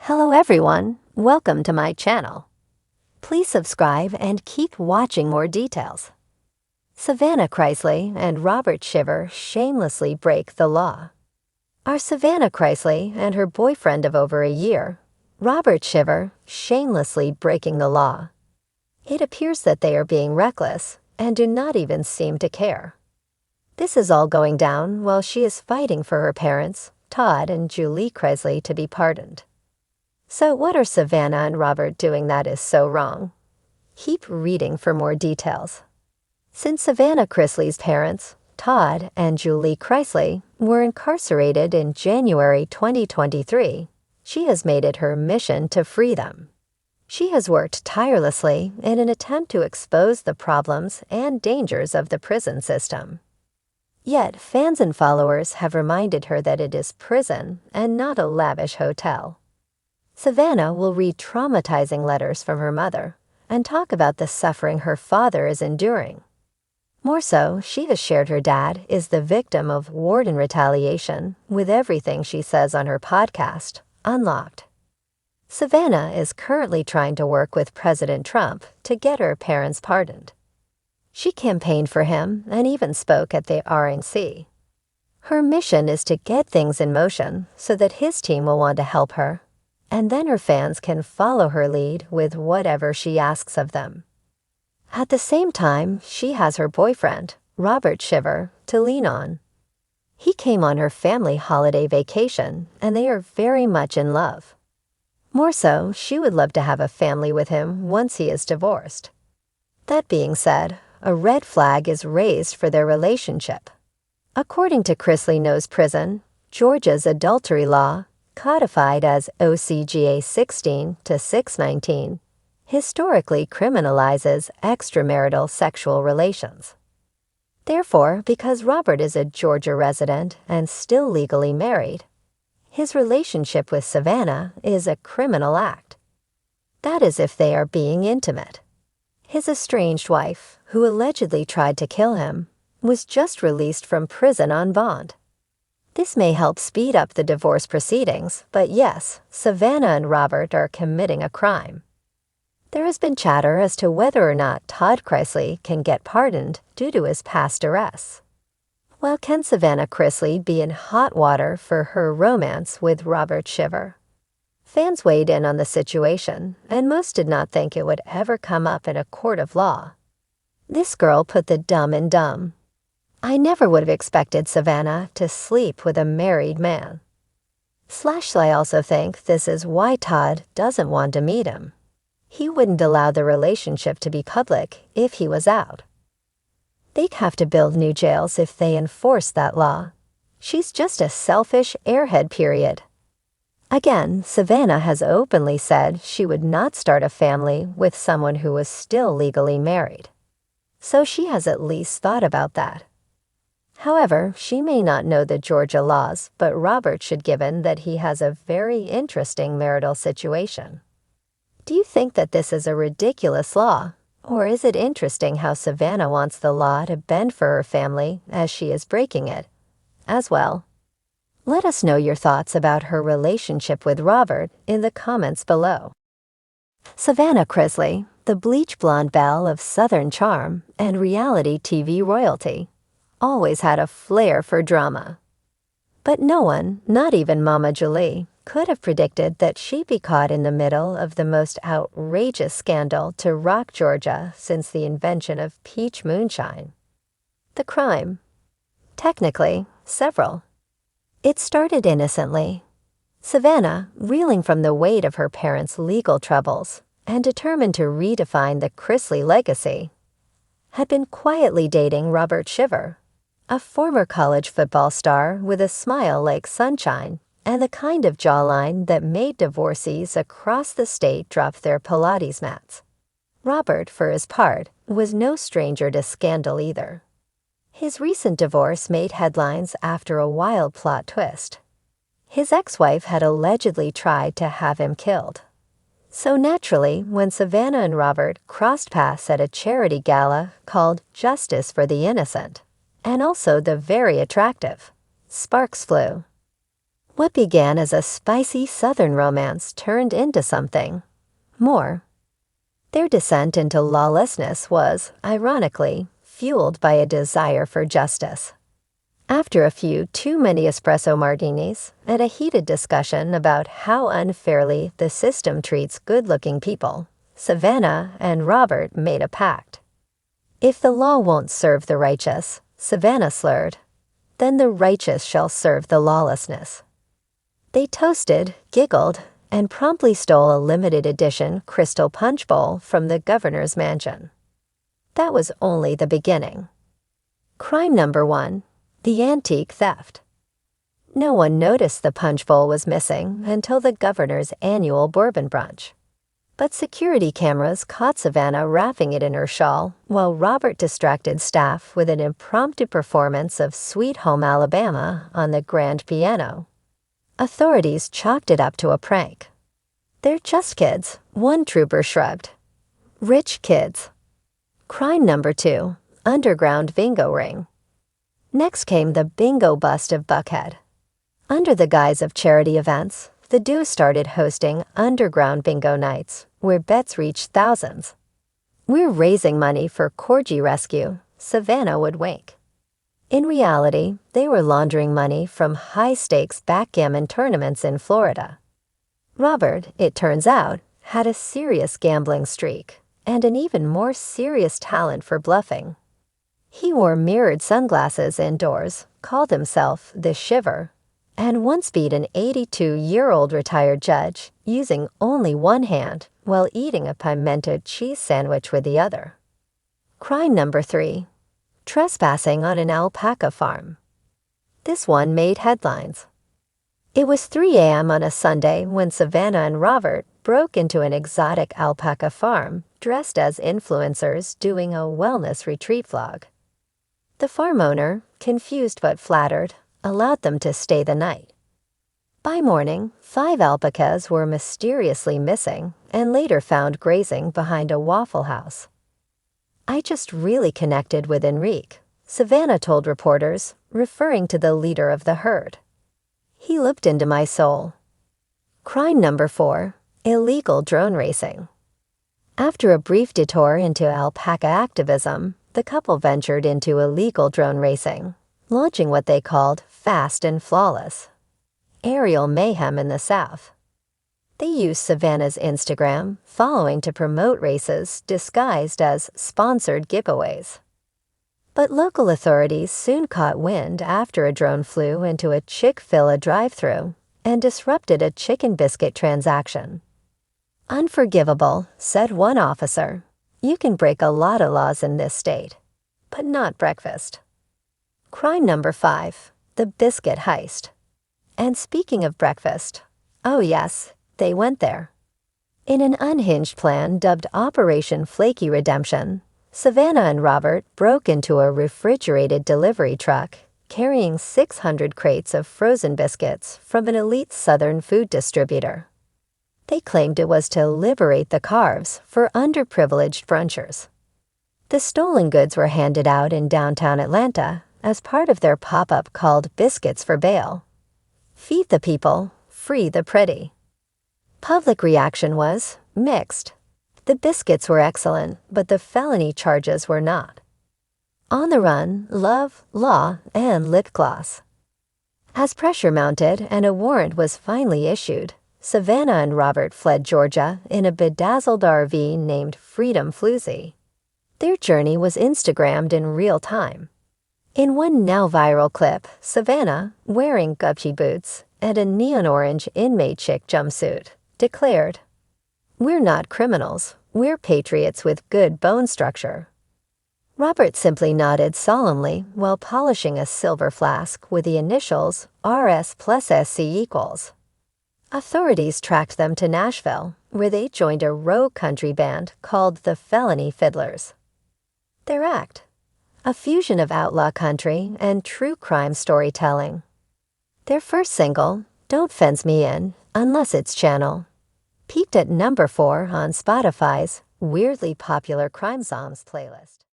Hello everyone, welcome to my channel. Please subscribe and keep watching more details. Savannah Chrisley and Robert Shiver shamelessly break the law. Are Savannah Chrisley and her boyfriend of over a year, Robert Shiver, shamelessly breaking the law? It appears that they are being reckless and do not even seem to care. This is all going down while she is fighting for her parents, Todd and Julie Chrisley, to be pardoned. So what are Savannah and Robert doing that is so wrong? Keep reading for more details. Since Savannah Chrisley's parents, Todd and Julie Chrisley, were incarcerated in January 2023, she has made it her mission to free them. She has worked tirelessly in an attempt to expose the problems and dangers of the prison system. Yet fans and followers have reminded her that it is prison and not a lavish hotel. Savannah will read traumatizing letters from her mother and talk about the suffering her father is enduring. More so, she has shared her dad is the victim of warden retaliation with everything she says on her podcast, Unlocked. Savannah is currently trying to work with President Trump to get her parents pardoned. She campaigned for him and even spoke at the RNC. Her mission is to get things in motion so that his team will want to help her, and then her fans can follow her lead with whatever she asks of them. At the same time, she has her boyfriend, Robert Shiver, to lean on. He came on her family holiday vacation, and they are very much in love. More so, she would love to have a family with him once he is divorced. That being said, a red flag is raised for their relationship. According to Chrisley Knows Prison, Georgia's adultery law, codified as OCGA 16 to 619, historically criminalizes extramarital sexual relations. Therefore, because Robert is a Georgia resident and still legally married, his relationship with Savannah is a criminal act. That is if they are being intimate. His estranged wife, who allegedly tried to kill him, was just released from prison on bond. This may help speed up the divorce proceedings, but yes, Savannah and Robert are committing a crime. There has been chatter as to whether or not Todd Chrisley can get pardoned due to his past arrests. Well, can Savannah Chrisley be in hot water for her romance with Robert Shiver? Fans weighed in on the situation, and most did not think it would ever come up in a court of law. This girl put the dumb in dumb. I never would have expected Savannah to sleep with a married man. I also think this is why Todd doesn't want to meet him. He wouldn't allow the relationship to be public if he was out. They'd have to build new jails if they enforce that law. She's just a selfish airhead, period. Again, Savannah has openly said she would not start a family with someone who was still legally married. So she has at least thought about that. However, she may not know the Georgia laws, but Robert should, given that he has a very interesting marital situation. Do you think that this is a ridiculous law, or is it interesting how Savannah wants the law to bend for her family as she is breaking it as well? Let us know your thoughts about her relationship with Robert in the comments below. Savannah Chrisley, the bleach blonde belle of Southern charm and reality TV royalty, always had a flair for drama. But no one, not even Mama Julie, could have predicted that she'd be caught in the middle of the most outrageous scandal to rock Georgia since the invention of peach moonshine. The crime? Technically, several. It started innocently. Savannah, reeling from the weight of her parents' legal troubles and determined to redefine the Chrisley legacy, had been quietly dating Robert Shiver, a former college football star with a smile like sunshine and the kind of jawline that made divorcees across the state drop their Pilates mats. Robert, for his part, was no stranger to scandal either. His recent divorce made headlines after a wild plot twist. His ex-wife had allegedly tried to have him killed. So naturally, when Savannah and Robert crossed paths at a charity gala called Justice for the Innocent, and also the very attractive, sparks flew. What began as a spicy Southern romance turned into something more. Their descent into lawlessness was, ironically, fueled by a desire for justice. After a few too many espresso martinis and a heated discussion about how unfairly the system treats good-looking people, Savannah and Robert made a pact. If the law won't serve the righteous, Savannah slurred, then the righteous shall serve the lawlessness. They toasted, giggled, and promptly stole a limited edition crystal punch bowl from the governor's mansion. That was only the beginning. Crime number 1. The antique theft. No one noticed the punch bowl was missing until the governor's annual bourbon brunch. But security cameras caught Savannah wrapping it in her shawl while Robert distracted staff with an impromptu performance of Sweet Home Alabama on the grand piano. Authorities chalked it up to a prank. They're just kids, one trooper shrugged. Rich kids. Crime number 2. Underground bingo ring. Next came the bingo bust of Buckhead. Under the guise of charity events, the duo started hosting underground bingo nights, where bets reached thousands. "We're raising money for corgi rescue," Savannah would wink. In reality, they were laundering money from high-stakes backgammon tournaments in Florida. Robert, it turns out, had a serious gambling streak and an even more serious talent for bluffing. He wore mirrored sunglasses indoors, called himself the Shiver, and once beat an 82-year-old retired judge using only one hand while eating a pimento cheese sandwich with the other. Crime number 3. Trespassing on an alpaca farm. This one made headlines. It was 3 a.m. on a Sunday when Savannah and Robert broke into an exotic alpaca farm dressed as influencers doing a wellness retreat vlog. The farm owner, confused but flattered, allowed them to stay the night. By morning, 5 alpacas were mysteriously missing and later found grazing behind a Waffle House. "I just really connected with Enrique," Savannah told reporters, referring to the leader of the herd. "He looked into my soul." Crime number 4. Illegal drone racing. After a brief detour into alpaca activism, the couple ventured into illegal drone racing, launching what they called Fast and Flawless, aerial mayhem in the South. They used Savannah's Instagram following to promote races disguised as sponsored giveaways. But local authorities soon caught wind after a drone flew into a Chick-fil-A drive-thru and disrupted a chicken biscuit transaction. "Unforgivable," said one officer. "You can break a lot of laws in this state, but not breakfast." Crime number 5. The biscuit heist. And speaking of breakfast, oh yes, they went there. In an unhinged plan dubbed Operation Flaky Redemption, Savannah and Robert broke into a refrigerated delivery truck carrying 600 crates of frozen biscuits from an elite Southern food distributor. They claimed it was to liberate the carbs for underprivileged brunchers. The stolen goods were handed out in downtown Atlanta as part of their pop-up called Biscuits for Bail. Feed the people, free the pretty. Public reaction was mixed. The biscuits were excellent, but the felony charges were not. On the run, love, law, and lip gloss. As pressure mounted and a warrant was finally issued, Savannah and Robert fled Georgia in a bedazzled RV named Freedom Floozy. Their journey was Instagrammed in real time. In one now viral clip, Savannah, wearing Gucci boots and a neon orange inmate chick jumpsuit, declared, "We're not criminals, we're patriots with good bone structure." Robert simply nodded solemnly while polishing a silver flask with the initials RS plus SC equals. Authorities tracked them to Nashville, where they joined a rogue country band called the Felony Fiddlers. Their act, a fusion of outlaw country and true crime storytelling. Their first single, Don't Fence Me In, Unless It's Channel, peaked at number 4 on Spotify's weirdly popular crime songs playlist.